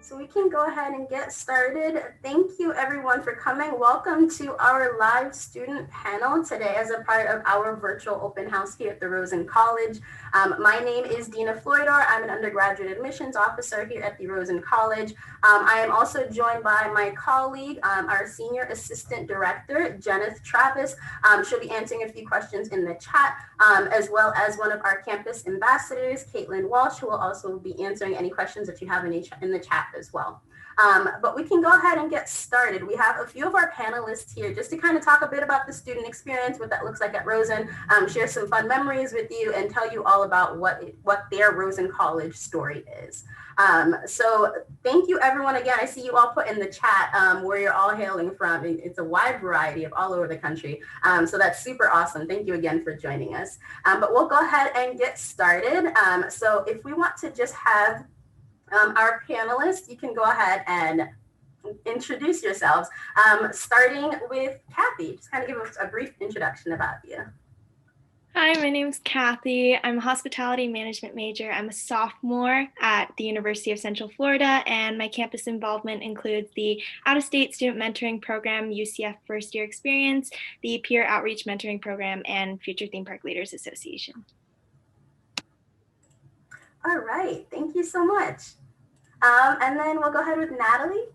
So we can go ahead and get started. Thank you everyone for coming. Welcome to our live student panel today as a part of our virtual open house here at the Rosen College. My name is Dina Floydor. I'm an undergraduate admissions officer here at the Rosen College. I am also joined by my colleague, our senior assistant director, Jenith Travis. She'll be answering a few questions in the chat, as well as one of our campus ambassadors, Caitlin Walsh, who will also be answering any questions that you have in the chat as well. But we can go ahead and get started. We have a few of our panelists here just to kind of talk a bit about the student experience, what that looks like at Rosen, share some fun memories with you, and tell you all about what their Rosen College story is. So thank you everyone again. I see you all put in the chat where you're all hailing from. It's a wide variety of all over the country. So that's super awesome. Thank you again for joining us. But we'll go ahead and get started. So if we want to just have our panelists, you can go ahead and introduce yourselves, starting with Kathy. Just kind of give us a brief introduction about you. Hi, my name is Kathy. I'm a hospitality management major. I'm a sophomore at the University of Central Florida, and my campus involvement includes the out-of-state student mentoring program, UCF First Year Experience, the Peer Outreach Mentoring Program, and Future Theme Park Leaders Association. All right, thank you so much. And then we'll go ahead with Natalie.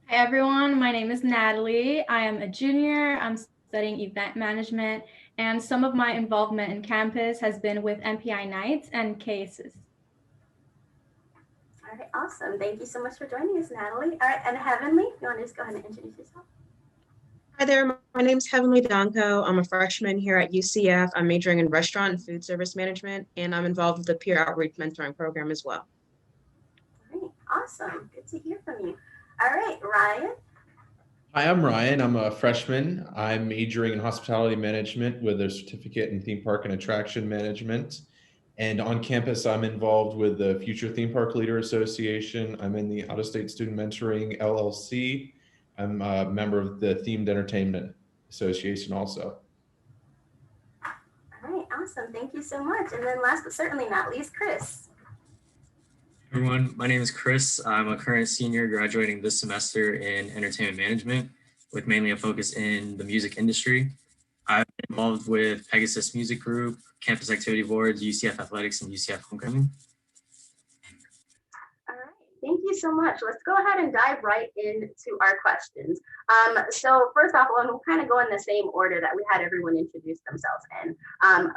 Hi everyone, my name is Natalie. I am a junior. I'm studying event management, and some of my involvement in campus has been with MPI nights and cases. All right, awesome. Thank you so much for joining us, Natalie. All right, and Heavenly, you want to just go ahead and introduce yourself? Hi there, my name's Heavenly Danko. I'm a freshman here at UCF. I'm majoring in restaurant and food service management, and I'm involved with the Peer Outreach Mentoring Program as well. All right, awesome. Good to hear from you. All right, Ryan. Hi, I'm Ryan. I'm a freshman. I'm majoring in hospitality management with a certificate in theme park and attraction management. And on campus, I'm involved with the Future Theme Park Leader Association. I'm in the Out-of-State Student Mentoring LLC. I'm a member of the Themed Entertainment Association also. All right, awesome. Thank you so much. And then last but certainly not least, Chris. Everyone, my name is Chris. I'm a current senior graduating this semester in entertainment management with mainly a focus in the music industry. I've been involved with Pegasus Music Group, Campus Activity Boards, UCF Athletics, and UCF Homecoming. Thank you so much. Let's go ahead and dive right into our questions. So first off, we'll kind of go in the same order that we had everyone introduce themselves in.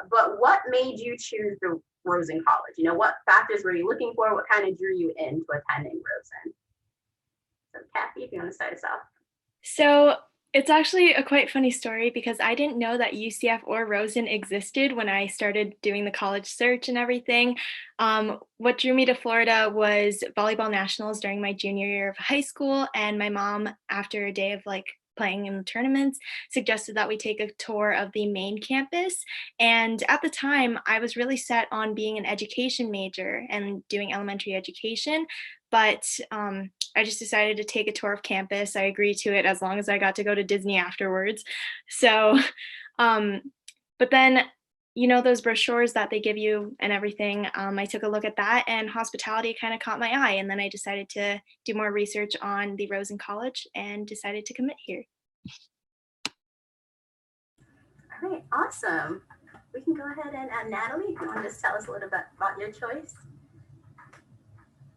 But what made you choose the Rosen College? You know, what factors were you looking for? What kind of drew you into attending Rosen? So Kathy, if you want to start us off. So it's actually a quite funny story because I didn't know that UCF or Rosen existed when I started doing the college search and everything. What drew me to Florida was volleyball nationals during my junior year of high school, and my mom, after a day of playing in the tournaments, suggested that we take a tour of the main campus. And at the time, I was really set on being an education major and doing elementary education. But I just decided to take a tour of campus. I agreed to it as long as I got to go to Disney afterwards. So, but then, you know, those brochures that they give you and everything, I took a look at that, and hospitality kind of caught my eye. And then I decided to do more research on the Rosen College and decided to commit here. All right, awesome. We can go ahead and Natalie, if you want to just tell us a little bit about your choice.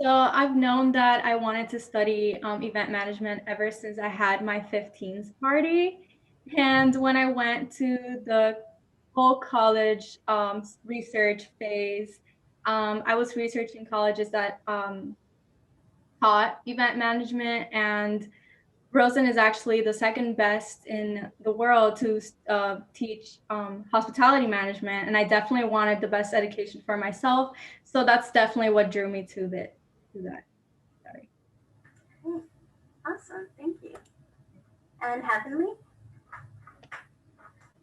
So I've known that I wanted to study event management ever since I had my 15th party. And when I went to the whole college research phase, I was researching colleges that taught event management, and Rosen is actually the second best in the world to teach hospitality management. And I definitely wanted the best education for myself. So that's definitely what drew me to that. Sorry. Awesome, thank you. And Heavenly?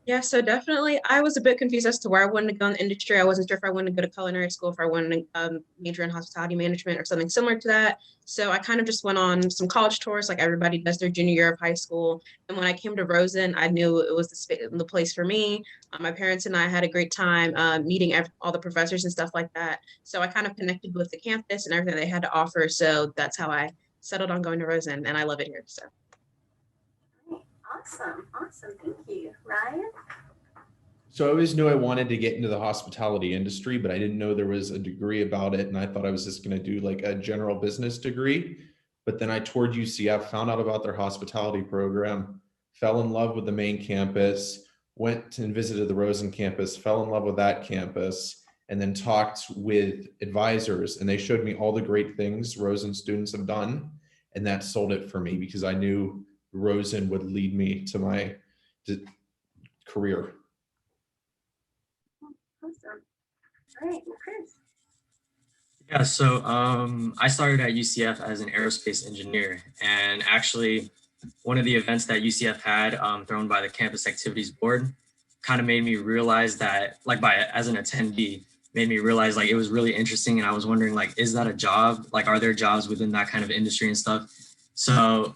Yeah, so definitely, I was a bit confused as to where I wanted to go in the industry. I wasn't sure if I wanted to go to culinary school, if I wanted to major in hospitality management or something similar to that. So I kind of just went on some college tours, like everybody does their junior year of high school. And when I came to Rosen, I knew it was the place for me. My parents and I had a great time meeting all the professors and stuff like that. So I kind of connected with the campus and everything they had to offer. So that's how I settled on going to Rosen, and I love it here. So. Awesome. Awesome. Thank you. Ryan? So I always knew I wanted to get into the hospitality industry, but I didn't know there was a degree about it. And I thought I was just going to do like a general business degree. But then I toured UCF, found out about their hospitality program, fell in love with the main campus, went and visited the Rosen campus, fell in love with that campus, and then talked with advisors. And they showed me all the great things Rosen students have done. And that sold it for me because I knew Rosen would lead me to my career. Awesome. All right, Chris. Yeah, so I started at UCF as an aerospace engineer, and actually one of the events that UCF had thrown by the campus activities board kind of made me realize that, like as an attendee, made me realize like it was really interesting, and I was wondering like, is that a job? Like, are there jobs within that kind of industry and stuff? So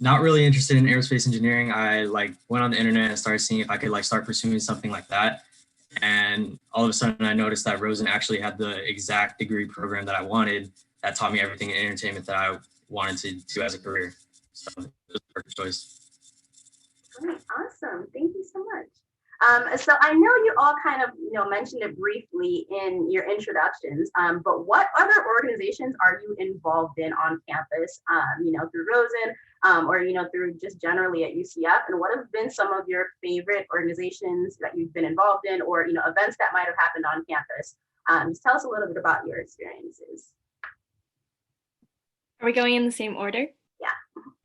not really interested in aerospace engineering. I like went on the internet and started seeing if I could like start pursuing something like that. And all of a sudden I noticed that Rosen actually had the exact degree program that I wanted that taught me everything in entertainment that I wanted to do as a career. So it was a perfect choice. Great. Awesome. Thank you so much. So I know you all kind of, mentioned it briefly in your introductions, but what other organizations are you involved in on campus, through Rosen, or, through just generally at UCF? And what have been some of your favorite organizations that you've been involved in, or, events that might have happened on campus? Just tell us a little bit about your experiences. Are we going in the same order? Yeah.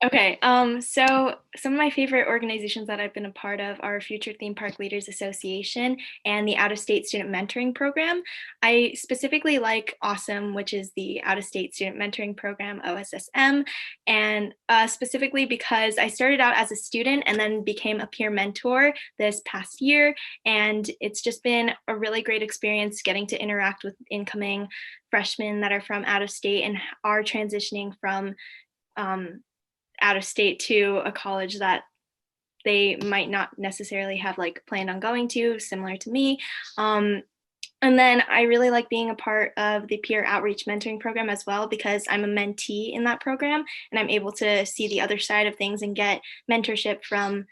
Okay, so some of my favorite organizations that I've been a part of are Future Theme Park Leaders Association and the Out-of-State Student Mentoring Program. I specifically like AWESOME, which is the Out-of-State Student Mentoring Program, OSSM, and specifically because I started out as a student and then became a peer mentor this past year, and it's just been a really great experience getting to interact with incoming freshmen that are from out of state and are transitioning from out of state to a college that they might not necessarily have like planned on going to, similar to me. And then I really like being a part of the peer outreach mentoring program as well, because I'm a mentee in that program and I'm able to see the other side of things and get mentorship from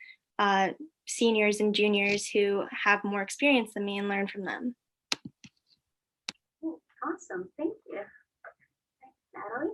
seniors and juniors who have more experience than me and learn from them. Awesome. Thank you. Natalie?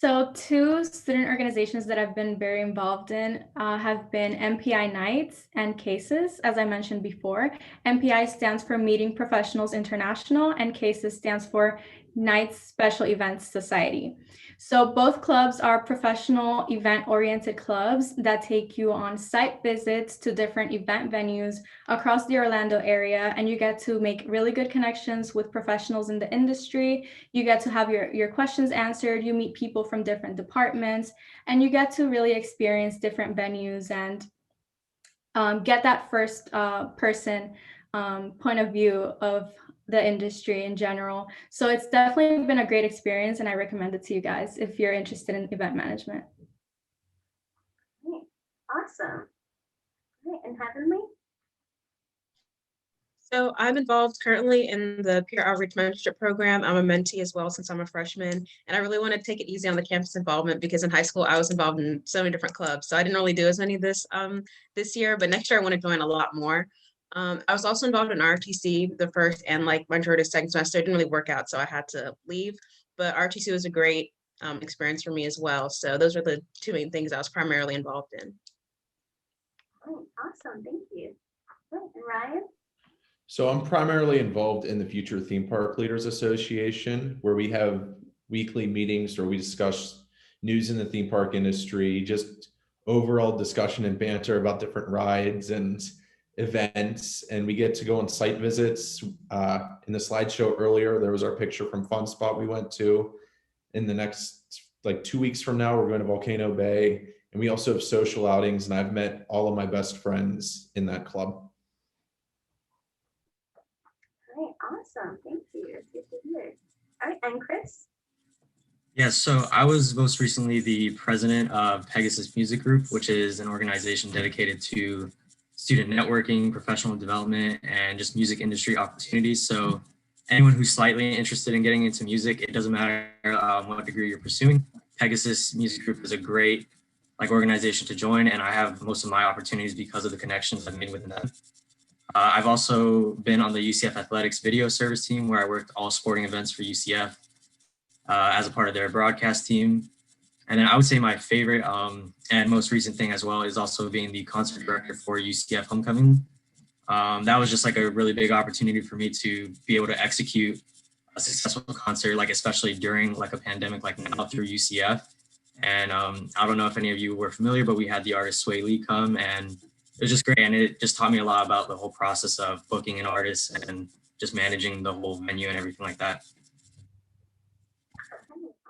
So 2 student organizations that I've been very involved in have been MPI Nights and CASES, as I mentioned before. MPI stands for Meeting Professionals International, and CASES stands for Knights Special Events Society. So both clubs are professional event-oriented clubs that take you on site visits to different event venues across the Orlando area, and you get to make really good connections with professionals in the industry. You get to have your questions answered, you meet people from different departments, and you get to really experience different venues and get that first person point of view of the industry in general. So it's definitely been a great experience, and I recommend it to you guys if you're interested in event management. Awesome. Great. And Heavenly? So I'm involved currently in the peer outreach mentorship program. I'm a mentee as well since I'm a freshman, and I really want to take it easy on the campus involvement because in high school I was involved in so many different clubs. So I didn't really do as many this year, but next year I want to join a lot more. I was also involved in RTC the first and like majority of second semester. It didn't really work out, so I had to leave. But RTC was a great experience for me as well. So those are the 2 main things I was primarily involved in. Oh, awesome. Thank you. And Ryan? So I'm primarily involved in the Future Theme Park Leaders Association, where we have weekly meetings where we discuss news in the theme park industry, just overall discussion and banter about different rides and events. And we get to go on site visits. In the slideshow earlier, there was our picture from Fun Spot we went to. In the next, like 2 weeks from now, we're going to Volcano Bay. And we also have social outings, and I've met all of my best friends in that club. Great, awesome. Thank you. It's good to hear. All right, and Chris? Yeah, so I was most recently the president of Pegasus Music Group, which is an organization dedicated to student networking, professional development, and just music industry opportunities. So anyone who's slightly interested in getting into music, it doesn't matter what degree you're pursuing. Pegasus Music Group is a great organization to join, and I have most of my opportunities because of the connections I've made within them. I've also been on the UCF Athletics video service team, where I worked all sporting events for UCF. As a part of their broadcast team. And then I would say my favorite and most recent thing as well is also being the concert director for UCF Homecoming. That was just like a really big opportunity for me to be able to execute a successful concert, like especially during like a pandemic like now through UCF. And I don't know if any of you were familiar, but we had the artist Sway Lee come, and it was just great. And it just taught me a lot about the whole process of booking an artist and just managing the whole venue and everything like that.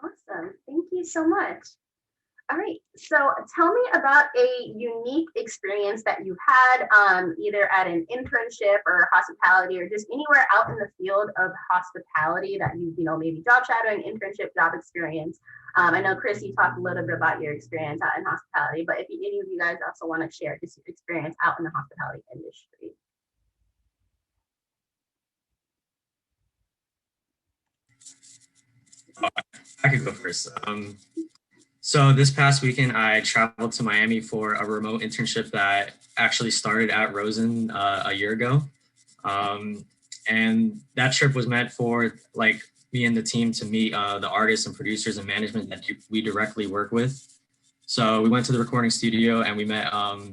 Awesome. Thank you so much. All right. So tell me about a unique experience that you had either at an internship or hospitality or just anywhere out in the field of hospitality that maybe job shadowing, internship, job experience. I know, Chris, you talked a little bit about your experience out in hospitality, but if any of you guys also want to share just your experience out in the hospitality industry. I could go first. So this past weekend, I traveled to Miami for a remote internship that actually started at Rosen a year ago. And that trip was meant for like me and the team to meet the artists and producers and management that we directly work with. So we went to the recording studio and we met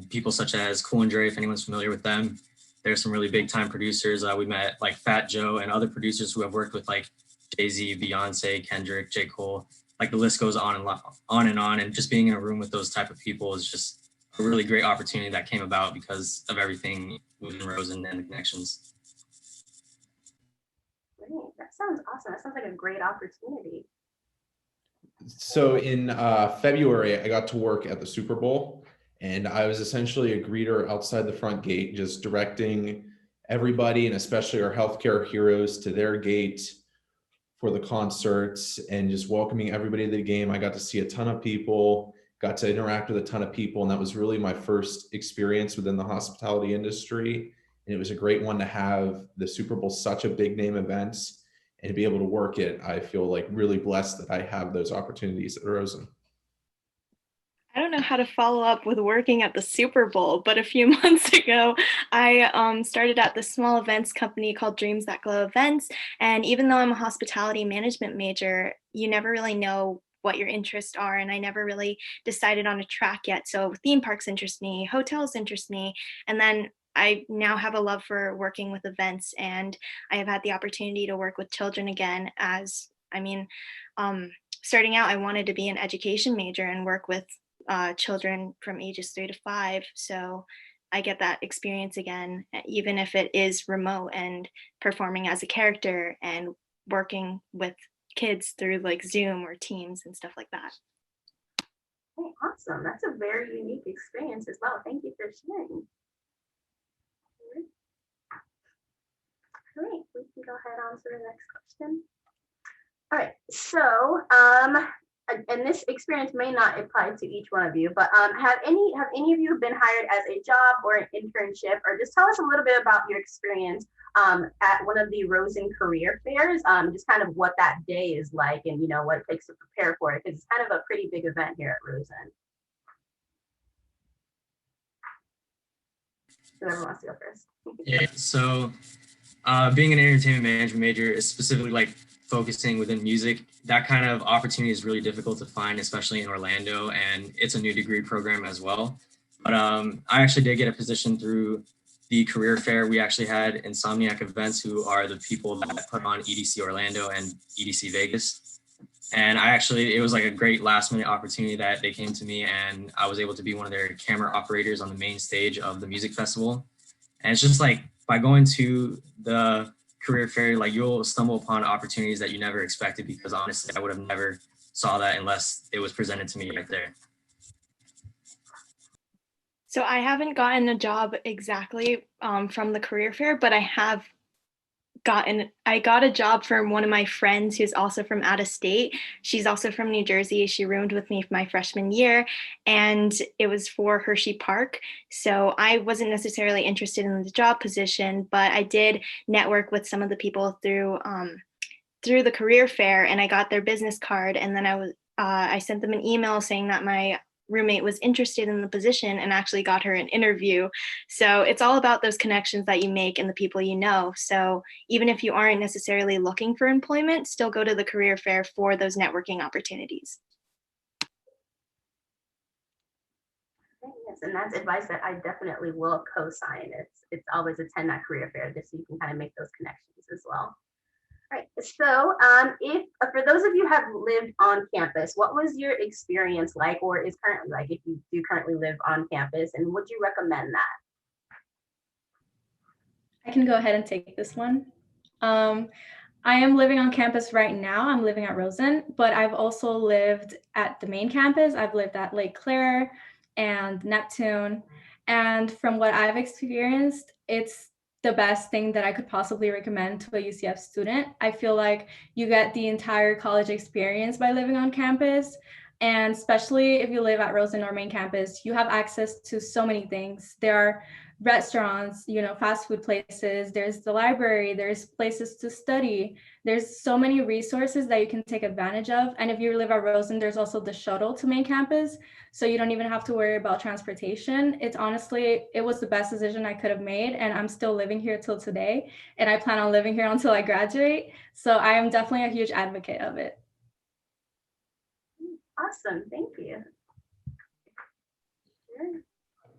people such as Cool and Dre, if anyone's familiar with them. There's some really big time producers. We met like Fat Joe and other producers who have worked with like Jay-Z, Beyonce, Kendrick, J. Cole. Like the list goes on and on. And just being in a room with those type of people is just a really great opportunity that came about because of everything within Rosen and the connections. Great. That sounds awesome. That sounds like a great opportunity. So in February, I got to work at the Super Bowl, and I was essentially a greeter outside the front gate, just directing everybody and especially our healthcare heroes to their gate for the concerts and just welcoming everybody to the game. I got to see a ton of people, got to interact with a ton of people, and that was really my first experience within the hospitality industry. And it was a great one to have. The Super Bowl, such a big name event, and to be able to work it, I feel like really blessed that I have those opportunities at Rosen. I don't know how to follow up with working at the Super Bowl, but a few months ago, I started at this small events company called Dreams That Glow Events. And even though I'm a hospitality management major, you never really know what your interests are. And I never really decided on a track yet. So theme parks interest me, hotels interest me. And then I now have a love for working with events, and I have had the opportunity to work with children again. Starting out, I wanted to be an education major and work with children from ages 3 to 5. So I get that experience again, even if it is remote and performing as a character and working with kids through like Zoom or Teams and stuff like that. Oh, awesome. That's a very unique experience as well. Thank you for sharing. Great. We can go ahead on to the next question. All right. So, and this experience may not apply to each one of you, but have any of you been hired as a job or an internship, or just tell us a little bit about your experience at one of the Rosen career fairs, just kind of what that day is like, and what it takes to prepare for it, because it's kind of a pretty big event here at Rosen. Whoever wants to go first. Yeah. So, being an entertainment management major is specifically like focusing within music. That kind of opportunity is really difficult to find, especially in Orlando, and it's a new degree program as well. But I actually did get a position through the career fair. We actually had Insomniac Events, who are the people that put on EDC Orlando and EDC Vegas. And it was like a great last minute opportunity that they came to me, and I was able to be one of their camera operators on the main stage of the music festival. And it's just like, by going to the career fair, like you'll stumble upon opportunities that you never expected, because honestly, I would have never saw that unless it was presented to me right there. So I haven't gotten a job exactly from the career fair, but I got a job from one of my friends who's also from out of state. She's also from New Jersey. She roomed with me for my freshman year, and it was for Hershey Park. So I wasn't necessarily interested in the job position, but I did network with some of the people through the career fair, and I got their business card, and then I sent them an email saying that my roommate was interested in the position and actually got her an interview. So it's all about those connections that you make and the people you know. So even if you aren't necessarily looking for employment, still go to the career fair for those networking opportunities. Yes, and that's advice that I definitely will co-sign. It's always attend that career fair just so you can kind of make those connections as well. All right. So, if for those of you who have lived on campus, what was your experience like, or is currently like, if you do currently live on campus, and would you recommend that? I can go ahead and take this one. I am living on campus right now. I'm living at Rosen, but I've also lived at the main campus. I've lived at Lake Claire and Neptune. And from what I've experienced, it's the best thing that I could possibly recommend to a UCF student. I feel like you get the entire college experience by living on campus. And especially if you live at Rosen or main campus, you have access to so many things. There are restaurants, fast food places, there's the library, there's places to study, there's so many resources that you can take advantage of. And if you live at Rosen, there's also the shuttle to main campus, so you don't even have to worry about transportation. It was the best decision I could have made, and I'm still living here till today, and I plan on living here until I graduate. So I am definitely a huge advocate of it. Awesome, thank you. Sure.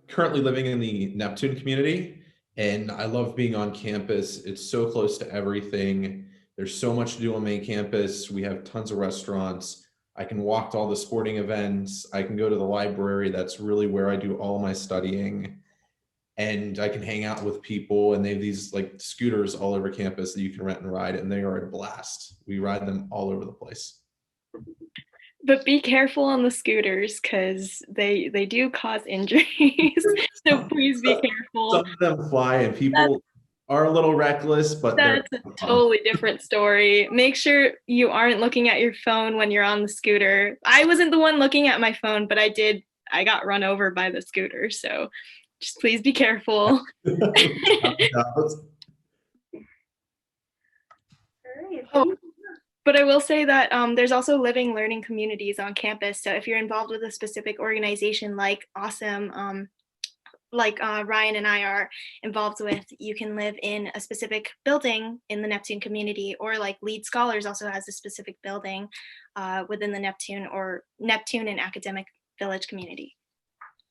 Currently living in the Neptune community, and I love being on campus. It's so close to everything. There's so much to do on main campus. We have tons of restaurants. I can walk to all the sporting events. I can go to the library. That's really where I do all my studying. And I can hang out with people, and they have these like scooters all over campus that you can rent and ride, and they are a blast. We ride them all over the place. But be careful on the scooters because they do cause injuries. So please be careful. Some of them fly, and people are a little reckless, but that's a totally different story. Make sure you aren't looking at your phone when you're on the scooter. I wasn't the one looking at my phone, but I got run over by the scooter. So just please be careful. But I will say that there's also living learning communities on campus. So if you're involved with a specific organization like Awesome, like Ryan and I are involved with, you can live in a specific building in the Neptune community, or like Lead Scholars also has a specific building within the Neptune and Academic Village community.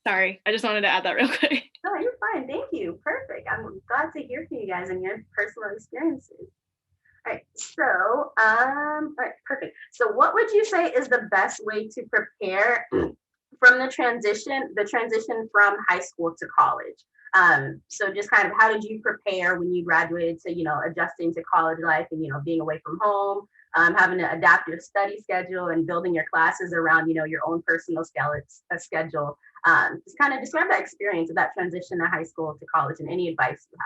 Sorry, I just wanted to add that real quick. No, you're fine. Thank you. Perfect. I'm glad to hear from you guys and your personal experiences. All right, so, all right, perfect. So what would you say is the best way to prepare from the transition from high school to college? So just kind of, how did you prepare when you graduated to, adjusting to college life and, being away from home, having to adapt your study schedule and building your classes around, your own personal schedule. Just kind of describe that experience of that transition to high school to college and any advice you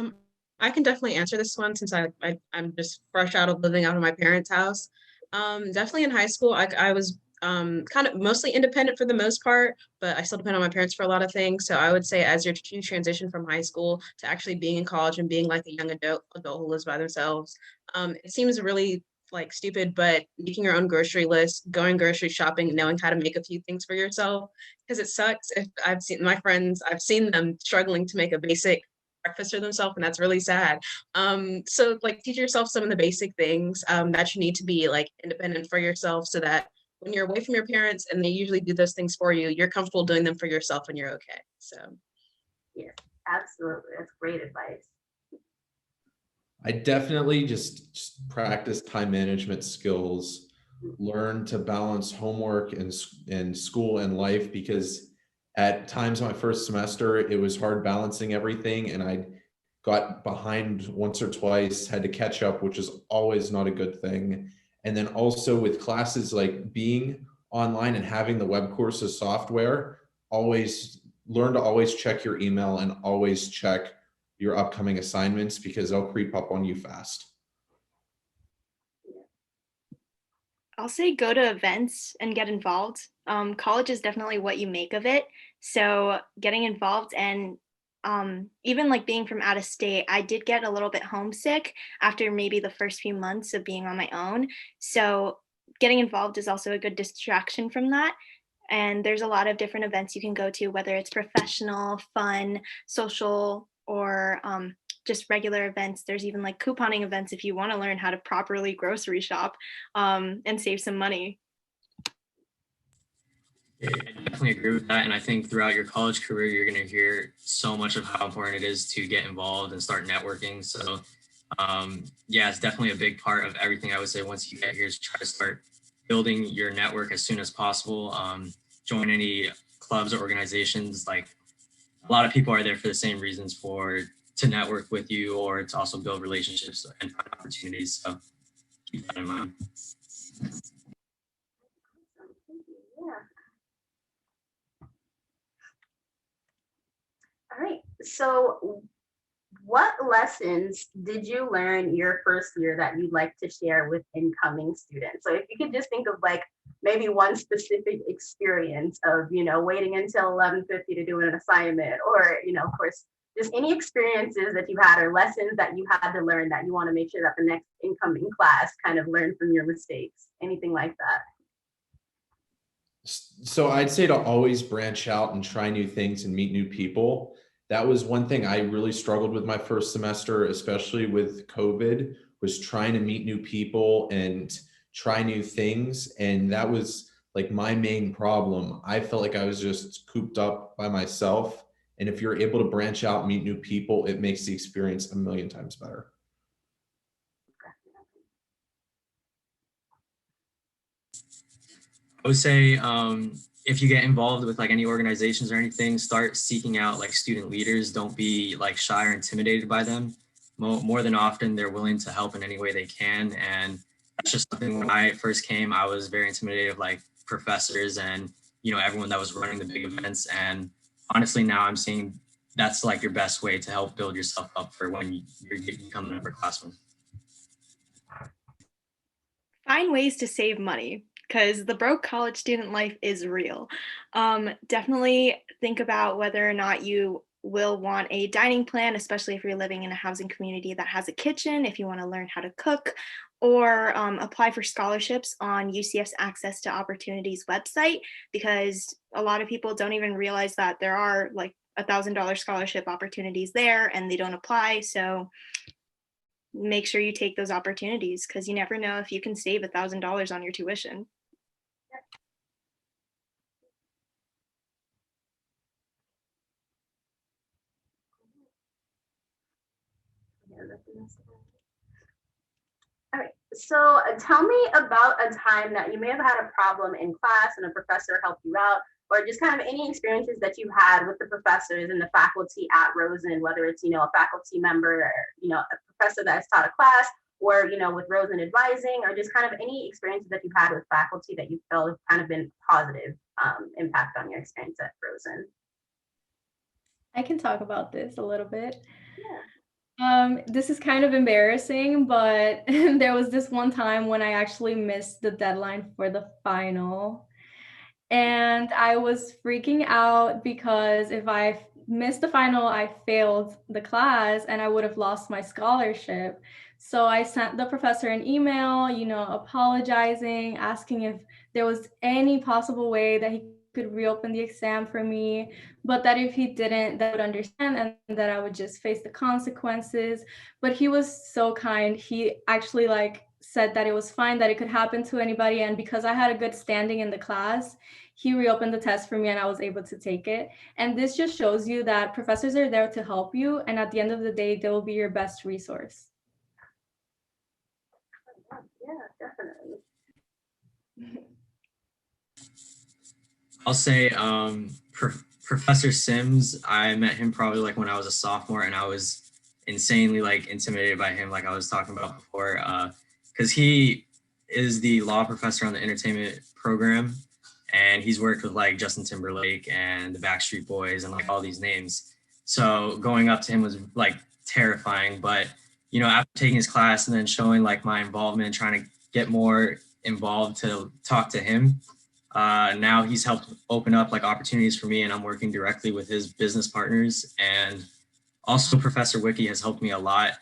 have. I can definitely answer this one since I'm just fresh out of living out of my parents' house. Definitely in high school, I was kind of mostly independent for the most part, but I still depend on my parents for a lot of things. So I would say as you transition from high school to actually being in college and being like a young adult who lives by themselves, it seems really like stupid, but making your own grocery list, going grocery shopping, knowing how to make a few things for yourself, because it sucks if I've seen them struggling to make a basic breakfast for themselves, and that's really sad. So like teach yourself some of the basic things that you need to be like independent for yourself, so that when you're away from your parents and they usually do those things for you, you're comfortable doing them for yourself and you're okay. So yes, absolutely, that's great advice. I definitely just practice time management skills, learn to balance homework and school and life, because at times my first semester, it was hard balancing everything, and I got behind once or twice, had to catch up, which is always not a good thing. And then also with classes, like being online and having the web courses software, always learn to always check your email and always check your upcoming assignments because they'll creep up on you fast. I'll say go to events and get involved. College is definitely what you make of it. So getting involved and even like being from out of state, I did get a little bit homesick after maybe the first few months of being on my own. So getting involved is also a good distraction from that. And there's a lot of different events you can go to, whether it's professional, fun, social, or just regular events. There's even like couponing events if you want to learn how to properly grocery shop and save some money. Yeah, I definitely agree with that. And I think throughout your college career, you're going to hear so much of how important it is to get involved and start networking. So, yeah, it's definitely a big part of everything I would say once you get here is try to start building your network as soon as possible. Join any clubs or organizations. Like a lot of people are there for the same reasons to network with you or to also build relationships and find opportunities. So keep that in mind. All right. So what lessons did you learn your first year that you'd like to share with incoming students? So if you could just think of like maybe one specific experience of, waiting until 11:50 to do an assignment or, of course, just any experiences that you had or lessons that you had to learn that you want to make sure that the next incoming class kind of learn from your mistakes, anything like that. So I'd say to always branch out and try new things and meet new people. That was one thing I really struggled with my first semester, especially with COVID, was trying to meet new people and try new things. And that was like my main problem. I felt like I was just cooped up by myself. And if you're able to branch out, meet new people, it makes the experience a million times better. I would say if you get involved with like any organizations or anything, start seeking out like student leaders. Don't be like shy or intimidated by them. More than often, they're willing to help in any way they can. And that's just something when I first came, I was very intimidated of like professors and, everyone that was running the big events. And honestly, now I'm seeing that's like your best way to help build yourself up for when you become an upperclassman. Find ways to save money because the broke college student life is real. Definitely think about whether or not you will want a dining plan, especially if you're living in a housing community that has a kitchen, if you want to learn how to cook, or apply for scholarships on UCF's Access to Opportunities website, because a lot of people don't even realize that there are like $1,000 scholarship opportunities there and they don't apply. So make sure you take those opportunities because you never know if you can save $1,000 on your tuition. All right, so tell me about a time that you may have had a problem in class and a professor helped you out, or just kind of any experiences that you had with the professors and the faculty at Rosen, whether it's, a faculty member or, a professor that has taught a class, or, with Rosen advising, or just kind of any experiences that you've had with faculty that you felt have kind of been positive impact on your experience at Rosen. I can talk about this a little bit. Yeah. This is kind of embarrassing, but there was this one time when I actually missed the deadline for the final. And I was freaking out because if I missed the final, I failed the class and I would have lost my scholarship. So I sent the professor an email, apologizing, asking if there was any possible way that he could reopen the exam for me, but that if he didn't, that I would understand and that I would just face the consequences. But he was so kind. He actually said that it was fine, that it could happen to anybody. And because I had a good standing in the class, he reopened the test for me and I was able to take it. And this just shows you that professors are there to help you. And at the end of the day, they will be your best resource. Yeah, definitely. I'll say Professor Sims, I met him probably like when I was a sophomore and I was insanely intimidated by him, like I was talking about before, because he is the law professor on the entertainment program. and he's worked with like Justin Timberlake and the Backstreet Boys and like all these names. So going up to him was like terrifying, but you know, after taking his class and then showing like my involvement, trying to get more involved to talk to him, now he's helped open up like opportunities for me, and I'm working directly with his business partners. And also, Professor Wiki has helped me a lot.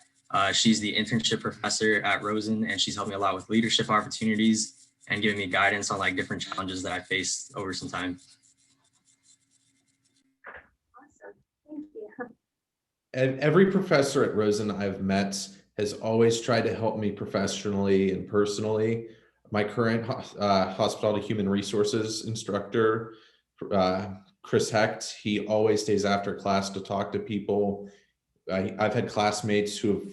She's the internship professor at Rosen, and she's helped me a lot with leadership opportunities and giving me guidance on like different challenges that I faced over some time. Awesome. Thank you. And every professor at Rosen I've met has always tried to help me professionally and personally. My current hospitality human resources instructor, Chris Hecht, he always stays after class to talk to people. I've had classmates who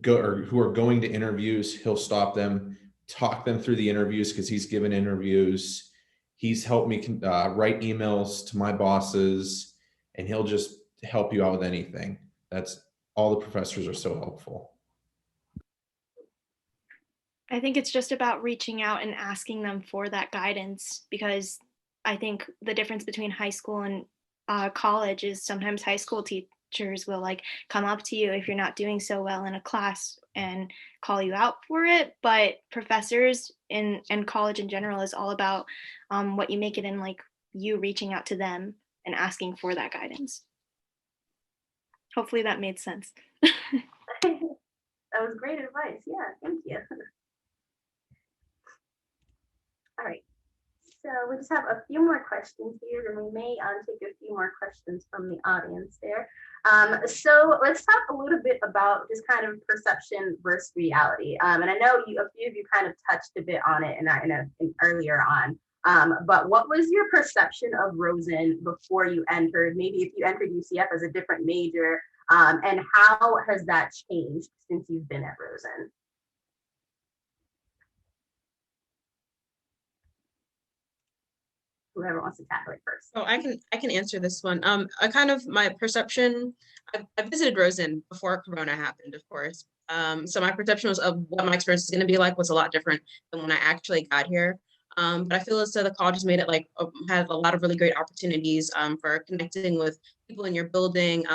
are going to interviews. He'll stop them, talk them through the interviews because he's given interviews. He's helped me write emails to my bosses, and he'll just help you out with anything. That's all the professors are so helpful. I think it's just about reaching out and asking them for that guidance, because I think the difference between high school and college is sometimes high school teachers will like come up to you if you're not doing so well in a class and call you out for it. But professors and college in general is all about what you make it in, like you reaching out to them and asking for that guidance. Hopefully that made sense. That was great advice. Yeah, thank you. All right. So we just have a few more questions here, and we may take a few more questions from the audience there. So let's talk a little bit about just kind of perception versus reality. And I know a few of you kind of touched a bit on it in earlier on. But what was your perception of Rosen before you entered? Maybe if you entered UCF as a different major, and how has that changed since you've been at Rosen? Whoever wants to tackle it first. Oh, I can answer this one. I kind of my perception. I visited Rosen before Corona happened, of course. So my perception was of what my experience is going to be like was a lot different than when I actually got here. But I feel as though the college has made it like had a lot of really great opportunities for connecting with people in your building,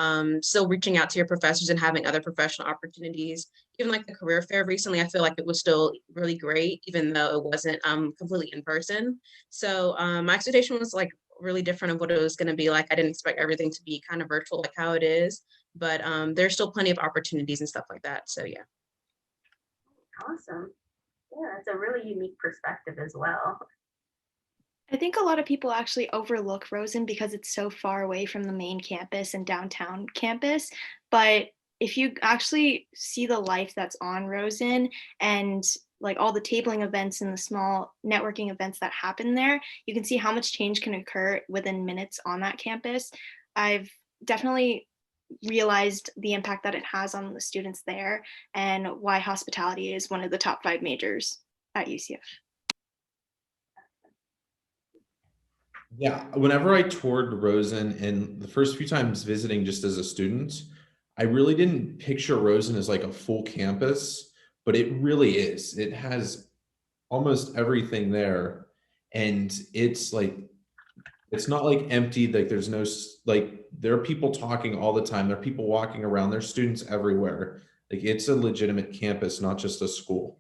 still reaching out to your professors and having other professional opportunities. Even like the career fair recently, I feel like it was still really great, even though it wasn't completely in person. So my expectation was like really different of what it was going to be like. I didn't expect everything to be kind of virtual like how it is, but there's still plenty of opportunities and stuff like that. So yeah. Awesome. Yeah, that's a really unique perspective as well. I think a lot of people actually overlook Rosen because it's so far away from the main campus and downtown campus. But if you actually see the life that's on Rosen and like all the tabling events and the small networking events that happen there, you can see how much change can occur within minutes on that campus. I've definitely realized the impact that it has on the students there and why hospitality is one of the top 5 majors at UCF. Yeah, whenever I toured Rosen and the first few times visiting just as a student, I really didn't picture Rosen as like a full campus, but it really is. It has almost everything there, and it's like it's not like empty, like there's no like there are people talking all the time, there are people walking around, there's students everywhere. Like it's a legitimate campus, not just a school.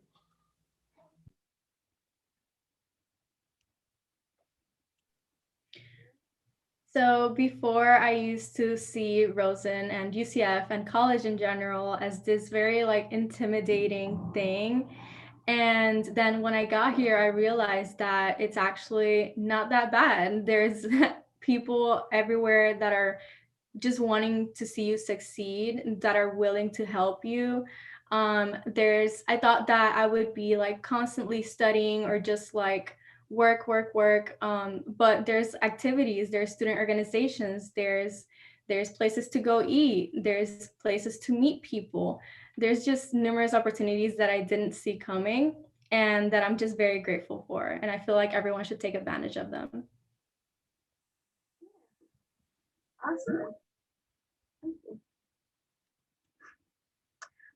So before I used to see Rosen and UCF and college in general as this very like intimidating thing. And then when I got here, I realized that it's actually not that bad. There's people everywhere that are just wanting to see you succeed, that are willing to help you. I thought that I would be like constantly studying or just like work. But there's activities, there's student organizations, there's places to go eat, there's places to meet people. There's just numerous opportunities that I didn't see coming and that I'm just very grateful for. And I feel like everyone should take advantage of them. Awesome.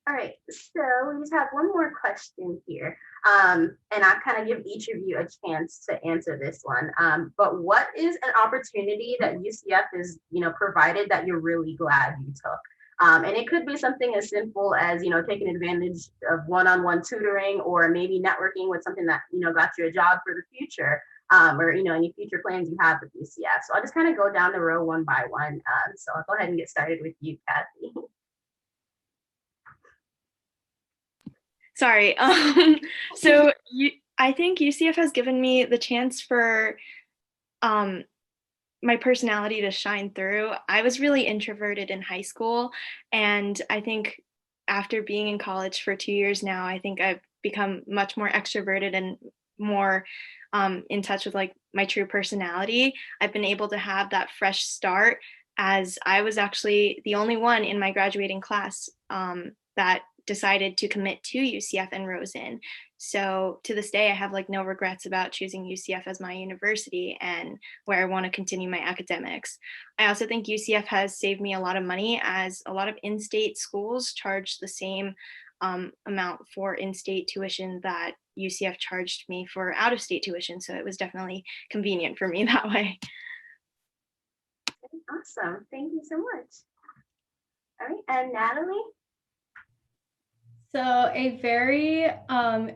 All right, so we just have one more question here. And I'll kind of give each of you a chance to answer this one. But what is an opportunity that UCF is, provided that you're really glad you took? And it could be something as simple as, taking advantage of one-on-one tutoring, or maybe networking with something that, got you a job for the future, or, any future plans you have with UCF. So I'll just kind of go down the row one by one. So I'll go ahead and get started with you, Kathy. Sorry. I think UCF has given me the chance for my personality to shine through. I was really introverted in high school, and I think after being in college for 2 years now, I think I've become much more extroverted and more in touch with like my true personality. I've been able to have that fresh start, as I was actually the only one in my graduating class that decided to commit to UCF and Rosen. So to this day, I have like no regrets about choosing UCF as my university and where I want to continue my academics. I also think UCF has saved me a lot of money, as a lot of in-state schools charge the same amount for in-state tuition that UCF charged me for out-of-state tuition. So it was definitely convenient for me that way. Awesome. Thank you so much. All right, and Natalie? So a very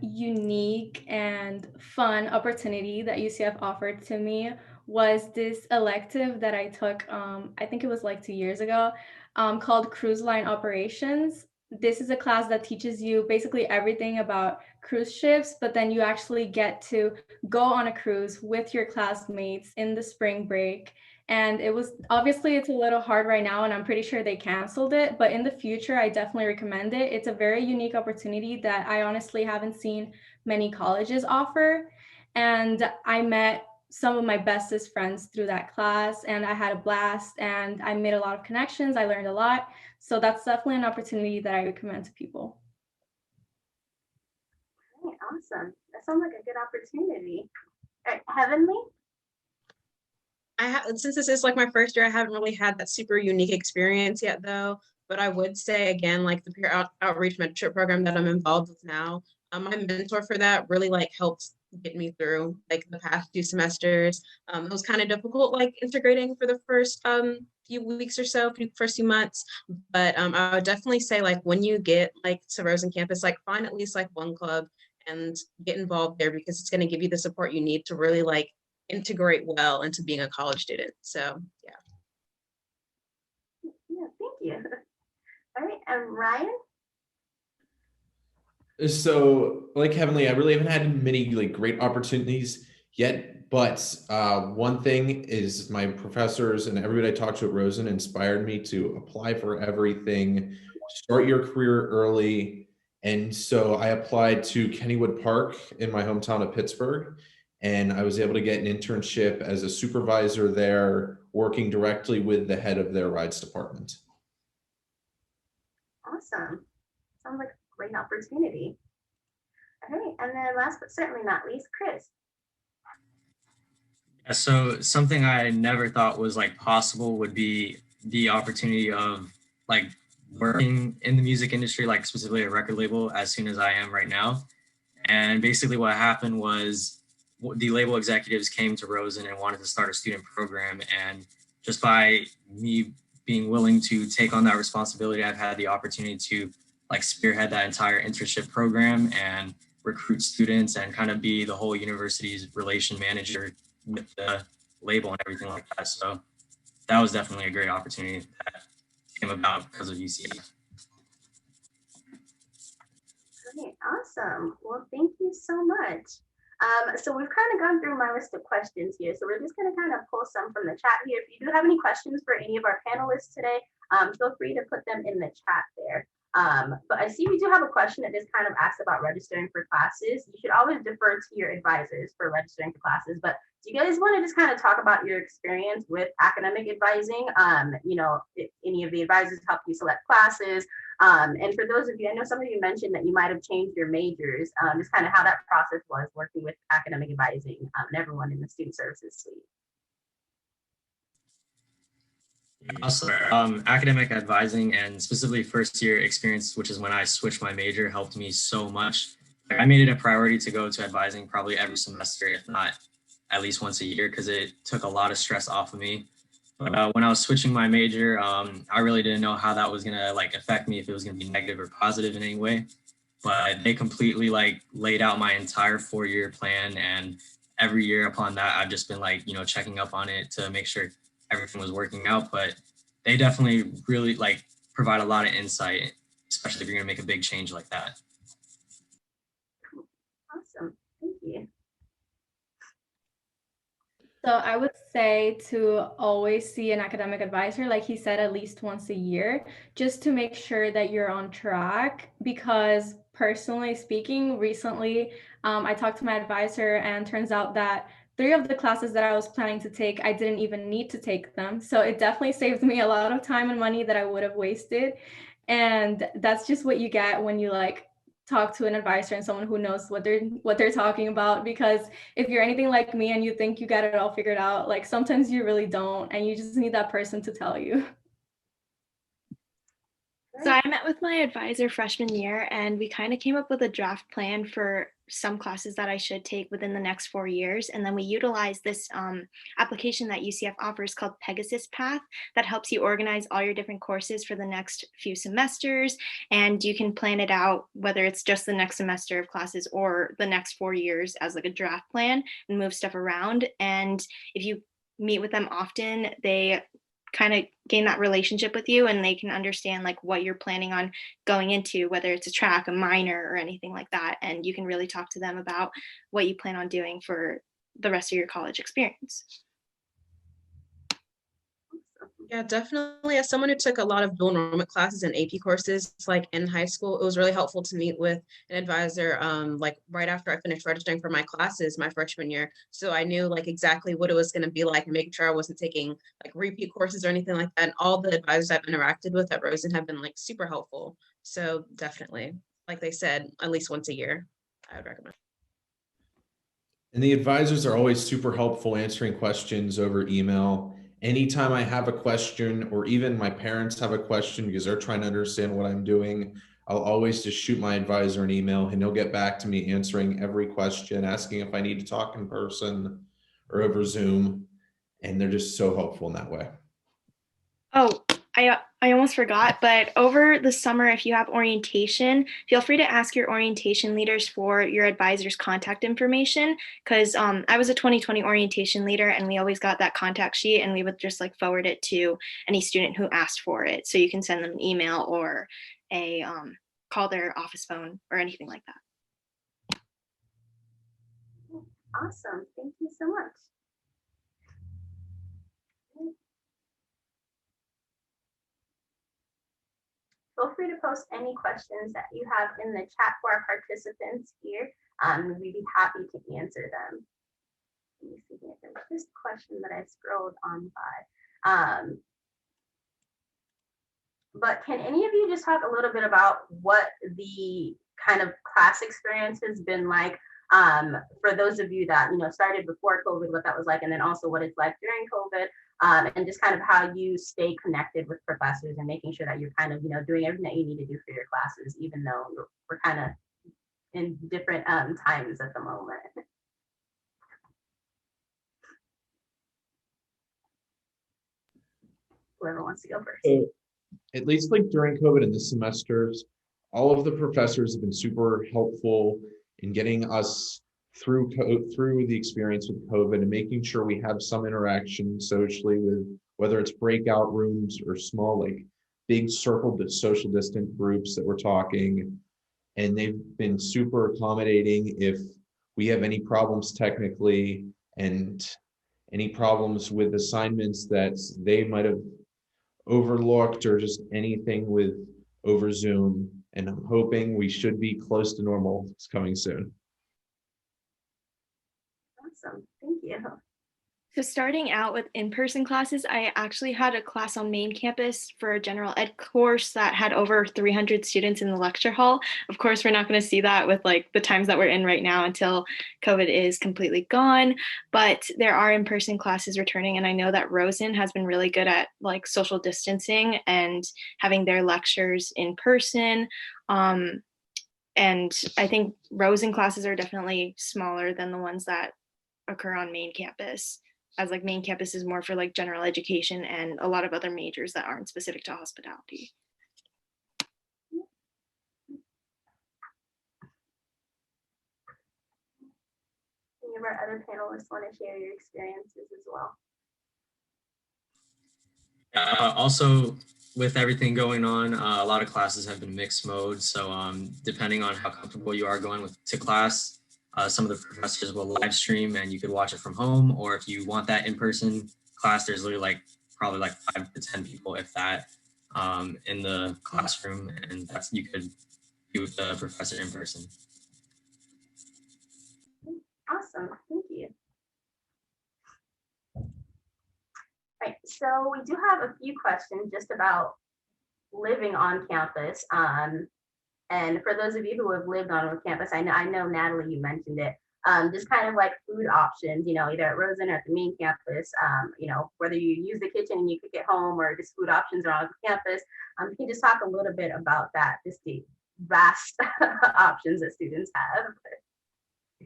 unique and fun opportunity that UCF offered to me was this elective that I took, I think it was like 2 years ago, called Cruise Line Operations. This is a class that teaches you basically everything about cruise ships, but then you actually get to go on a cruise with your classmates in the spring break. And it's a little hard right now, and I'm pretty sure they canceled it, but in the future, I definitely recommend it. It's a very unique opportunity that I honestly haven't seen many colleges offer. And I met some of my bestest friends through that class, and I had a blast, and I made a lot of connections. I learned a lot. So that's definitely an opportunity that I recommend to people. Okay, awesome. That sounds like a good opportunity. All right, Heavenly? Since this is like my first year, I haven't really had that super unique experience yet, though. But I would say again, like the peer outreach mentorship program that I'm involved with now, my mentor for that really like helped get me through like the past 2 semesters. It was kind of difficult, like integrating for the first few weeks or so, first few months. But I would definitely say like when you get like to Rosen campus, like find at least like one club and get involved there, because it's going to give you the support you need to really like integrate well into being a college student. So yeah. Yeah, thank you. All right, and Ryan? So, like Heavenly, I really haven't had many like great opportunities yet, but one thing is my professors and everybody I talked to at Rosen inspired me to apply for everything, start your career early. And so I applied to Kennywood Park in my hometown of Pittsburgh, and I was able to get an internship as a supervisor there, working directly with the head of their rides department. Awesome. Sounds like a great opportunity. All right, and then last but certainly not least, Chris. Yeah, so something I never thought was like possible would be the opportunity of like working in the music industry, like specifically a record label, as soon as I am right now. And basically what happened was the label executives came to Rosen and wanted to start a student program. And just by me being willing to take on that responsibility, I've had the opportunity to like spearhead that entire internship program and recruit students and kind of be the whole university's relation manager with the label and everything like that. So that was definitely a great opportunity that came about because of UCF. Great, awesome. Well, thank you so much. So we've kind of gone through my list of questions here. So we're just going to kind of pull some from the chat here. If you do have any questions for any of our panelists today, feel free to put them in the chat there. But I see we do have a question that just kind of asks about registering for classes. You should always defer to your advisors for registering for classes. But do you guys want to just kind of talk about your experience with academic advising? If any of the advisors help you select classes. And for those of you, I know some of you mentioned that you might have changed your majors, just kind of how that process was working with academic advising and everyone in the student services suite. Academic advising and specifically first year experience, which is when I switched my major, helped me so much. I made it a priority to go to advising probably every semester, if not at least once a year, because it took a lot of stress off of me. But when I was switching my major, I really didn't know how that was gonna like affect me, if it was gonna be negative or positive in any way. But they completely like laid out my entire 4-year plan, and every year upon that, I've just been like, checking up on it to make sure everything was working out. But they definitely really like provide a lot of insight, especially if you're gonna make a big change like that. Awesome. Thank you. So I would say to always see an academic advisor, like he said, at least once a year, just to make sure that you're on track. Because personally speaking, recently I talked to my advisor and turns out that 3 of the classes that I was planning to take, I didn't even need to take them. So it definitely saved me a lot of time and money that I would have wasted. And that's just what you get when you like talk to an advisor and someone who knows what they're talking about. Because if you're anything like me and you think you got it all figured out, like sometimes you really don't, and you just need that person to tell you. So I met with my advisor freshman year, and we kind of came up with a draft plan for some classes that I should take within the next 4 years. And then we utilized this application that UCF offers called Pegasus Path that helps you organize all your different courses for the next few semesters. And you can plan it out, whether it's just the next semester of classes or the next 4 years as like a draft plan, and move stuff around. And if you meet with them often, they kind of gain that relationship with you, and they can understand like what you're planning on going into, whether it's a track, a minor, or anything like that. And you can really talk to them about what you plan on doing for the rest of your college experience. Yeah, definitely. As someone who took a lot of dual enrollment classes and AP courses, like in high school, it was really helpful to meet with an advisor, like right after I finished registering for my classes my freshman year. So I knew like exactly what it was going to be like, and making sure I wasn't taking like repeat courses or anything like that. And all the advisors I've interacted with at Rosen have been like super helpful. So definitely, like they said, at least once a year, I would recommend. And the advisors are always super helpful answering questions over email. Anytime I have a question, or even my parents have a question because they're trying to understand what I'm doing, I'll always just shoot my advisor an email, and he'll get back to me answering every question, asking if I need to talk in person or over Zoom. And they're just so helpful in that way. Oh, I almost forgot, but over the summer, if you have orientation, feel free to ask your orientation leaders for your advisor's contact information, because I was a 2020 orientation leader, and we always got that contact sheet, and we would just like forward it to any student who asked for it. So you can send them an email or a call their office phone or anything like that. Awesome. Thank you so much. Feel free to post any questions that you have in the chat for our participants here. We'd be happy to answer them. Let me see here. There was this question that I scrolled on by. But can any of you just talk a little bit about what the kind of class experience has been like for those of you that started before COVID, what that was like, and then also what it's like during COVID, and just kind of how you stay connected with professors and making sure that you're kind of doing everything that you need to do for your classes, even though we're kind of in different times at the moment. Whoever wants to go first. So, at least like during COVID in the semesters, all of the professors have been super helpful in getting us through the experience with COVID, and making sure we have some interaction socially, with whether it's breakout rooms or small, like big social distant groups that we're talking. And they've been super accommodating if we have any problems technically, and any problems with assignments that they might have overlooked, or just anything with over Zoom. And I'm hoping we should be close to normal. It's coming soon. Awesome. Thank you. So starting out with in-person classes, I actually had a class on main campus for a general ed course that had over 300 students in the lecture hall. Of course, we're not going to see that with like the times that we're in right now until COVID is completely gone, but there are in-person classes returning, and I know that Rosen has been really good at like social distancing and having their lectures in person. And I think Rosen classes are definitely smaller than the ones that occur on main campus, as like main campus is more for like general education and a lot of other majors that aren't specific to hospitality. Any of our other panelists want to share your experiences as well? Also, with everything going on, a lot of classes have been mixed mode. So depending on how comfortable you are going to class, some of the professors will live stream and you could watch it from home. Or if you want that in-person class, there's literally probably 5 to 10 people, if that, in the classroom, and that's you could be with the professor in person. Awesome, thank you. Right, so we do have a few questions just about living on campus. And for those of you who have lived on campus, I know Natalie, you mentioned it. Just kind of like food options, either at Rosen or at the main campus, whether you use the kitchen and you cook at home or just food options around campus. Can you just talk a little bit about that, just the vast options that students have?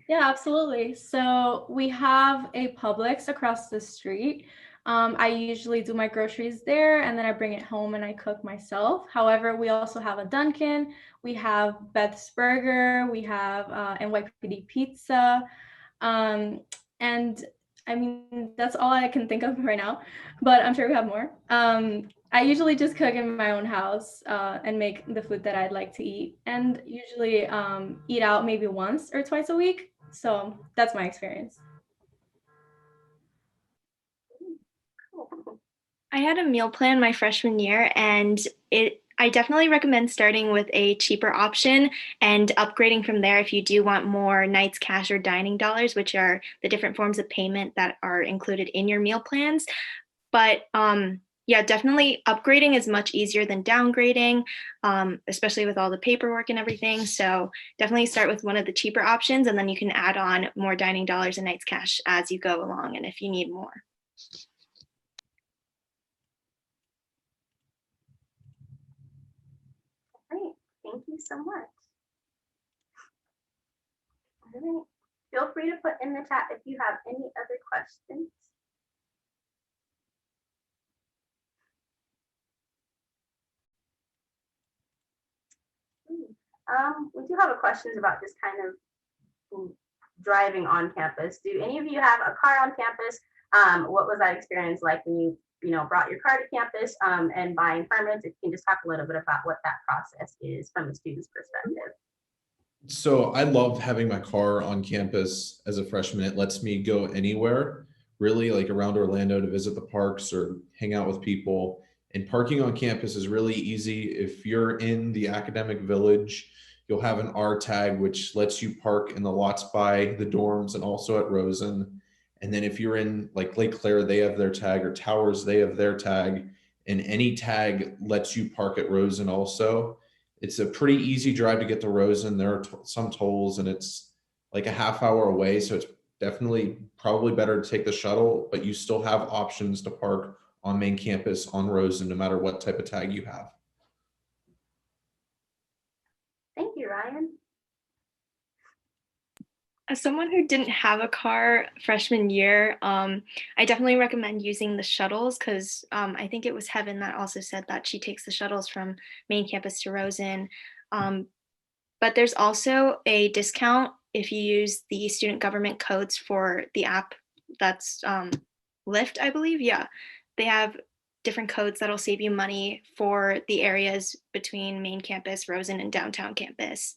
Yeah, absolutely. So we have a Publix across the street. I usually do my groceries there and then I bring it home and I cook myself. However, we also have a Dunkin', we have Beth's Burger, we have NYPD Pizza. And I mean, that's all I can think of right now, but I'm sure we have more. I usually just cook in my own house and make the food that I'd like to eat, and usually eat out maybe once or twice a week. So that's my experience. I had a meal plan my freshman year, and I definitely recommend starting with a cheaper option and upgrading from there if you do want more nights cash or dining dollars, which are the different forms of payment that are included in your meal plans. But yeah, definitely upgrading is much easier than downgrading, especially with all the paperwork and everything. So definitely start with one of the cheaper options, and then you can add on more dining dollars and nights cash as you go along and if you need more. Great, thank you so much. All right. Feel free to put in the chat if you have any other questions. We do have a questions about just kind of driving on campus. Do any of you have a car on campus? What was that experience like when you brought your car to campus and buying permits? If you can just talk a little bit about what that process is from a student's perspective. So I love having my car on campus as a freshman. It lets me go anywhere, really, like around Orlando to visit the parks or hang out with people. And parking on campus is really easy. If you're in the academic village, you'll have an R tag, which lets you park in the lots by the dorms and also at Rosen. And then if you're in like Lake Claire, they have their tag, or Towers, they have their tag. And any tag lets you park at Rosen also. It's a pretty easy drive to get to Rosen. There are some tolls and it's like a half-hour away. So it's definitely probably better to take the shuttle, but you still have options to park on main campus on Rosen, no matter what type of tag you have. Thank you, Ryan. As someone who didn't have a car freshman year, I definitely recommend using the shuttles because I think it was Heaven that also said that she takes the shuttles from main campus to Rosen. But there's also a discount if you use the student government codes for the app that's Lyft, I believe. Yeah, they have different codes that'll save you money for the areas between main campus, Rosen, and downtown campus.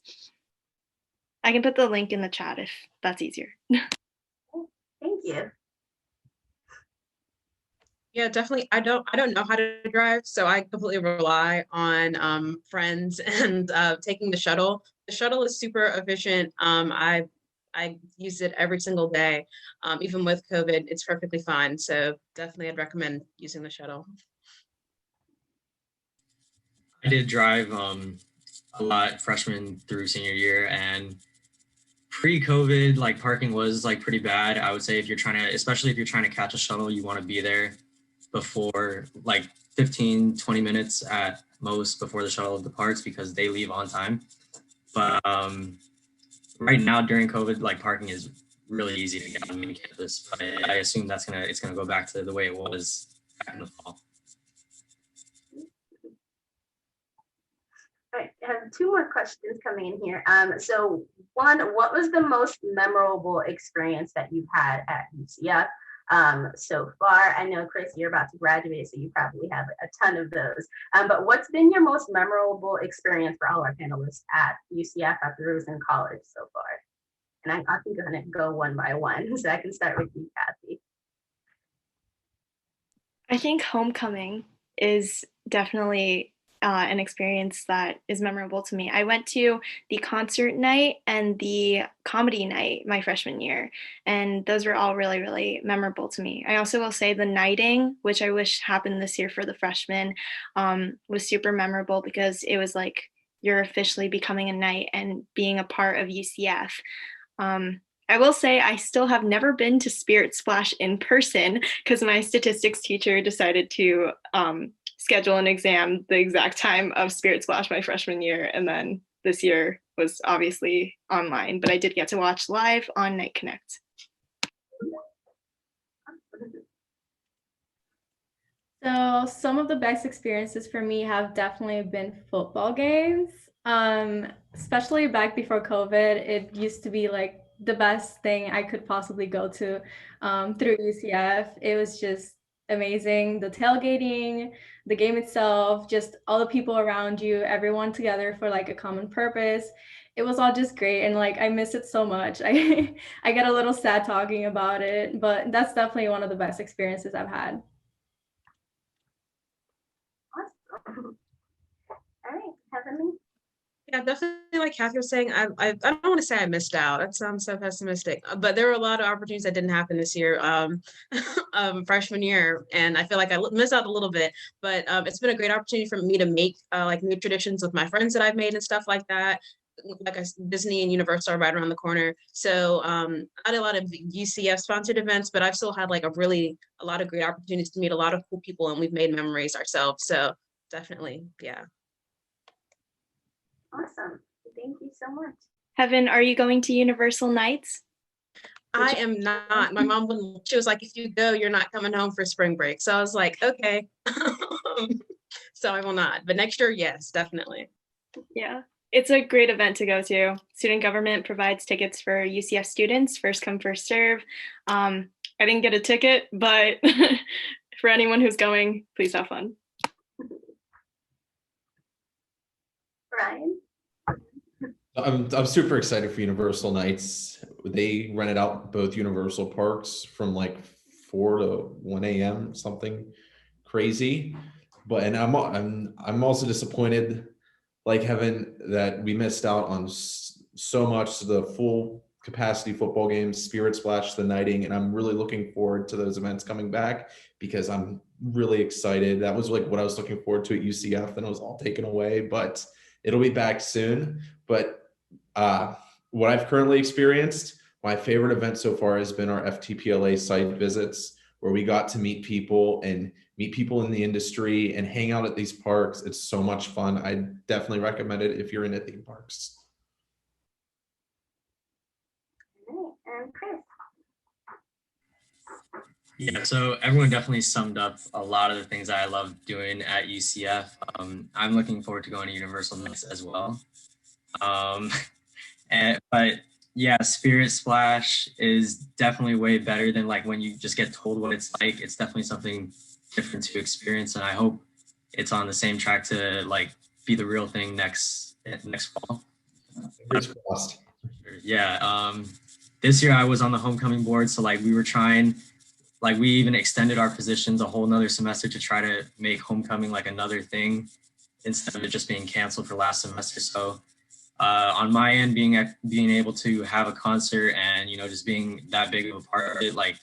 I can put the link in the chat if that's easier. Thank you. Yeah, definitely. I don't know how to drive, so I completely rely on friends and taking the shuttle. The shuttle is super efficient. I I use it every single day. Even with COVID, it's perfectly fine. So definitely I'd recommend using the shuttle. I did drive a lot freshman through senior year, and pre-COVID, like parking was like pretty bad. I would say if you're trying to, especially if you're trying to catch a shuttle, you want to be there before like 15, 20 minutes at most before the shuttle departs because they leave on time. But right now during COVID, like parking is really easy to get on main campus. But I assume it's gonna go back to the way it was back in the fall. All right, I have two more questions coming in here. So one, what was the most memorable experience that you've had at UCF so far? I know, Chris, you're about to graduate, so you probably have a ton of those. But what's been your most memorable experience for all our panelists at UCF at the Rosen College so far? And I can go ahead and go one by one, so I can start with you, Kathy. I think homecoming is definitely an experience that is memorable to me. I went to the concert night and the comedy night my freshman year, and those were all really, really memorable to me. I also will say the knighting, which I wish happened this year for the freshmen, was super memorable because it was like you're officially becoming a knight and being a part of UCF. I will say I still have never been to Spirit Splash in person because my statistics teacher decided to schedule an exam the exact time of Spirit Splash my freshman year. And then this year was obviously online, but I did get to watch live on Night Connect. So some of the best experiences for me have definitely been football games. Especially back before COVID, it used to be like the best thing I could possibly go to through UCF. It was just amazing. The tailgating, the game itself, just all the people around you, everyone together for like a common purpose. It was all just great, and like I miss it so much. I get a little sad talking about it, but that's definitely one of the best experiences I've had. Awesome. All right, Heavenly. Yeah, definitely. Like Kathy was saying, I don't want to say I missed out. That sounds so pessimistic, but there were a lot of opportunities that didn't happen this year, freshman year, and I feel like I missed out a little bit. But it's been a great opportunity for me to make like new traditions with my friends that I've made and stuff like that. Like Disney and Universal are right around the corner, so I had a lot of UCF sponsored events, but I've still had like a lot of great opportunities to meet a lot of cool people, and we've made memories ourselves. So definitely, yeah. Awesome. Thank you so much. Heaven, are you going to Universal Nights? I am not. My mom wouldn't. She was like, if you go, you're not coming home for spring break. So I was like, okay. So I will not. But next year, yes, definitely. Yeah, it's a great event to go to. Student government provides tickets for UCF students, first come, first serve. I didn't get a ticket, but for anyone who's going, please have fun. Brian? I'm super excited for Universal Nights. They rented out both Universal parks from like 4 to 1 a.m. something crazy. But and I'm also disappointed, like Heaven, that we missed out on so much the full capacity football games, Spirit Splash, the Knighting, and I'm really looking forward to those events coming back because I'm really excited. That was like what I was looking forward to at UCF, and it was all taken away, but it'll be back soon. But what I've currently experienced, my favorite event so far has been our FTPLA site visits, where we got to meet people in the industry and hang out at these parks. It's so much fun. I definitely recommend it if you're into theme parks. All right, and Chris. Yeah, so everyone definitely summed up a lot of the things I love doing at UCF. I'm looking forward to going to Universal Nights as well. But yeah, Spirit Splash is definitely way better than like when you just get told what it's like. It's definitely something different to experience, and I hope it's on the same track to like be the real thing next fall. Fingers crossed. Yeah. This year I was on the homecoming board, so like we were trying, like we even extended our positions a whole nother semester to try to make homecoming like another thing instead of it just being canceled for last semester. So On my end, being able to have a concert and just being that big of a part of it, like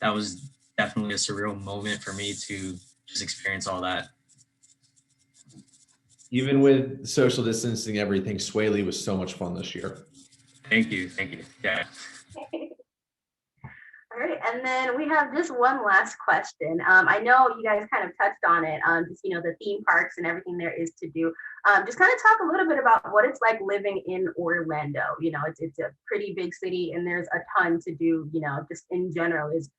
that was definitely a surreal moment for me to just experience all that. Even with social distancing, everything, Sway Lee was so much fun this year. Thank you. Yeah. All right, and then we have just one last question. I know you guys kind of touched on it, just the theme parks and everything there is to do. Just kind of talk a little bit about what it's like living in Orlando. It's a pretty big city, and there's a ton to do. Just in general, is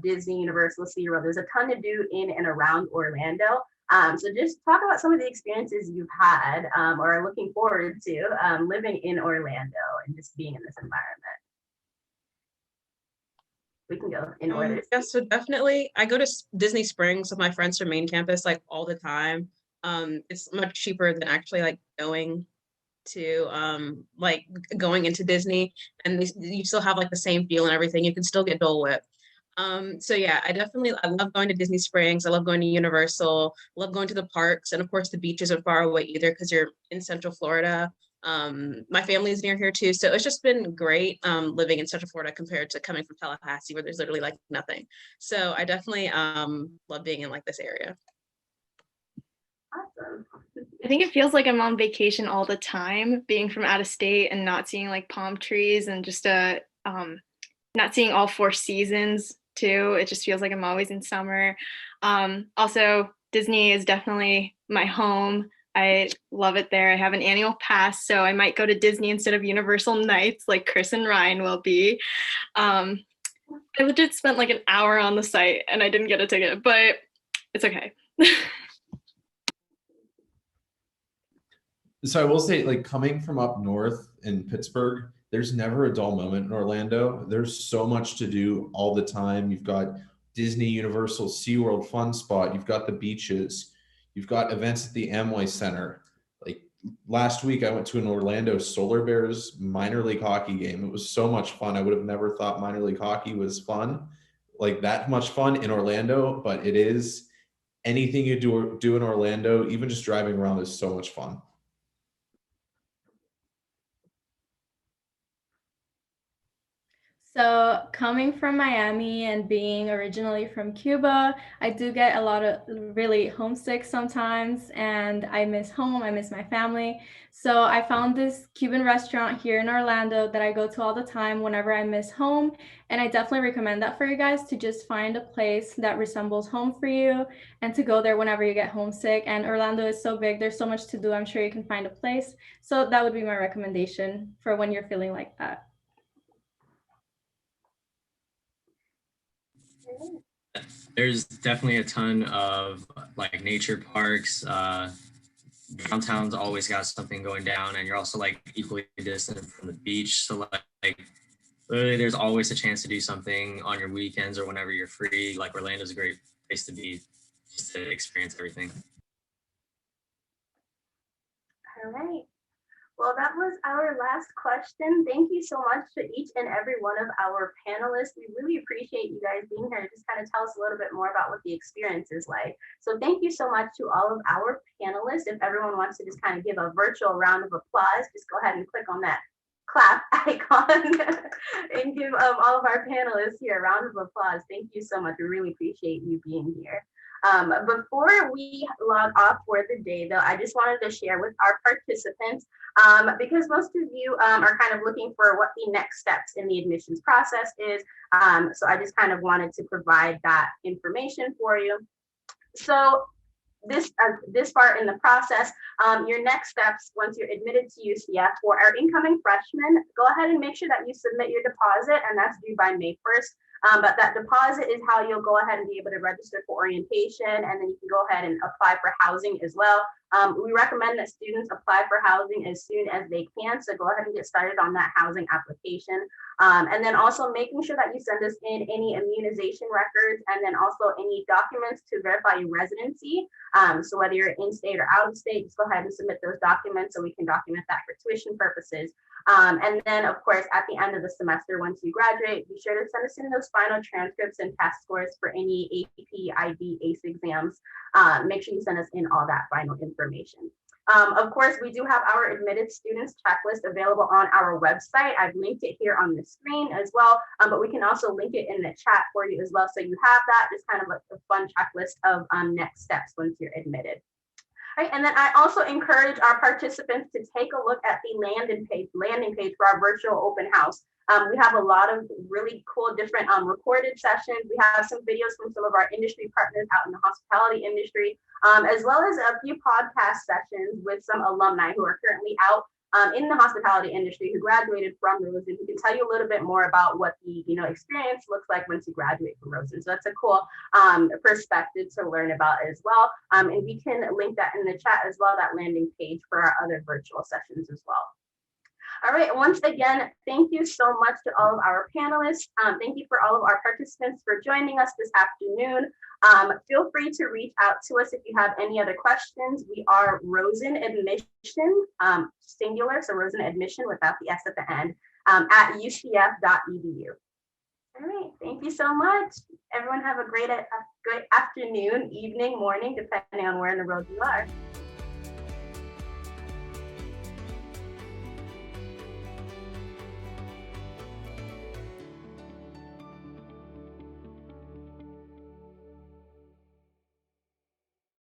Disney, Universal, SeaWorld. There's a ton to do in and around Orlando. So just talk about some of the experiences you've had or are looking forward to living in Orlando and just being in this environment. We can go in order. Yeah, so definitely I go to Disney Springs with my friends from main campus like all the time. It's much cheaper than actually like going into Disney, and you still have like the same feel and everything. You can still get Dole Whip. So yeah, I love going to Disney Springs. I love going to Universal, love going to the parks, and of course the beaches are far away either because you're in Central Florida. My family is near here too, so it's just been great living in Central Florida compared to coming from Tallahassee where there's literally like nothing. So I definitely love being in like this area. Awesome. I think it feels like I'm on vacation all the time, being from out of state and not seeing like palm trees and just not seeing all 4 seasons too. It just feels like I'm always in summer. Also, Disney is definitely my home. I love it there. I have an annual pass, so I might go to Disney instead of Universal Nights like Chris and Ryan will be. I legit spent like an hour on the site and I didn't get a ticket, but it's okay. So I will say, like, coming from up north in Pittsburgh, there's never a dull moment in Orlando. There's so much to do all the time. You've got Disney, Universal, SeaWorld, Fun Spot. You've got the beaches. You've got events at the Amway Center. Like last week, I went to an Orlando Solar Bears minor league hockey game. It was so much fun. I would have never thought minor league hockey was fun, like that much fun in Orlando, but it is. Anything you do in Orlando, even just driving around, is so much fun. So coming from Miami and being originally from Cuba, I do get a lot of really homesick sometimes, and I miss home, I miss my family. So I found this Cuban restaurant here in Orlando that I go to all the time whenever I miss home. And I definitely recommend that for you guys, to just find a place that resembles home for you and to go there whenever you get homesick. And Orlando is so big, there's so much to do. I'm sure you can find a place. So that would be my recommendation for when you're feeling like that. There's definitely a ton of like nature parks. Downtown's always got something going down, and you're also like equally distant from the beach. So like literally there's always a chance to do something on your weekends or whenever you're free. Like Orlando's a great place to be, just to experience everything. All right. Well, that was our last question. Thank you so much to each and every one of our panelists. We really appreciate you guys being here to just kind of tell us a little bit more about what the experience is like. So thank you so much to all of our panelists. If everyone wants to just kind of give a virtual round of applause, just go ahead and click on that clap icon and give all of our panelists here a round of applause. Thank you so much. We really appreciate you being here. Before we log off for the day, though, I just wanted to share with our participants, because most of you are kind of looking for what the next steps in the admissions process is. So I just kind of wanted to provide that information for you. So this part in the process, your next steps once you're admitted to UCF for our incoming freshmen, go ahead and make sure that you submit your deposit, and that's due by May 1st. But that deposit is how you'll go ahead and be able to register for orientation, and then you can go ahead and apply for housing as well. We recommend that students apply for housing as soon as they can, so go ahead and get started on that housing application. And then also making sure that you send us in any immunization records, and then also any documents to verify your residency. So whether you're in state or out of state, just go ahead and submit those documents so we can document that for tuition purposes. And then, of course, at the end of the semester, once you graduate, be sure to send us in those final transcripts and test scores for any AP, IB, ACE exams. Make sure you send us in all that final information. Of course, we do have our admitted students checklist available on our website. I've linked it here on the screen as well, but we can also link it in the chat for you as well. So you have that, just kind of a fun checklist of next steps once you're admitted. Right, and then I also encourage our participants to take a look at the landing page for our virtual open house. We have a lot of really cool different recorded sessions. We have some videos from some of our industry partners out in the hospitality industry, as well as a few podcast sessions with some alumni who are currently out in the hospitality industry who graduated from Rosen, who can tell you a little bit more about what the experience looks like once you graduate from Rosen. So that's a cool perspective to learn about as well. And we can link that in the chat as well, that landing page for our other virtual sessions as well. All right, once again, thank you so much to all of our panelists. Thank you for all of our participants for joining us this afternoon. Feel free to reach out to us if you have any other questions. We are Rosen Admission, singular, so Rosen Admission without the S at the end, at ucf.edu. All right, thank you so much. Everyone have a great afternoon, evening, morning, depending on where in the road you are.